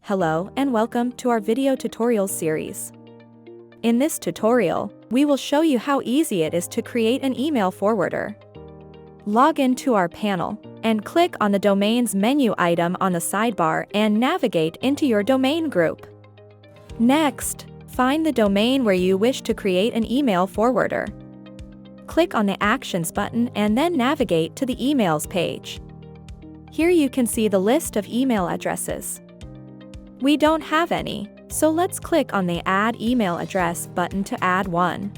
Hello and welcome to our video tutorial series. In this tutorial, we will show you how easy it is to create an email forwarder. Log into our panel and click on the Domains menu item on the sidebar and navigate into your domain group. Next, find the domain where you wish to create an email forwarder. Click on the Actions button and then navigate to the Emails page. Here you can see the list of email addresses. We don't have any, so let's click on the Add Email Address button to add one.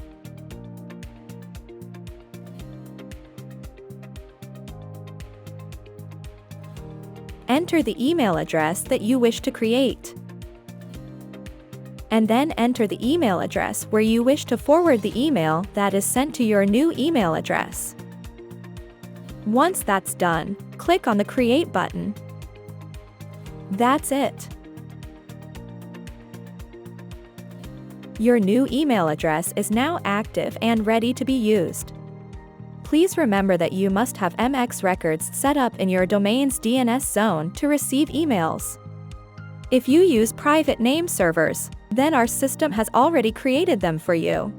Enter the email address that you wish to create. And then enter the email address where you wish to forward the email that is sent to your new email address. Once that's done, click on the Create button. That's it. Your new email address is now active and ready to be used. Please remember that you must have MX records set up in your domain's DNS zone to receive emails. If you use private name servers, then our system has already created them for you.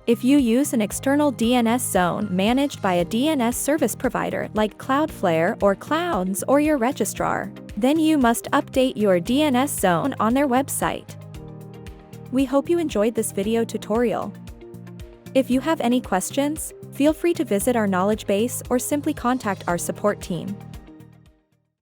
If you use an external DNS zone managed by a DNS service provider like Cloudflare or Clouds or your registrar, then you must update your DNS zone on their website. We hope you enjoyed this video tutorial. If you have any questions, feel free to visit our knowledge base or simply contact our support team.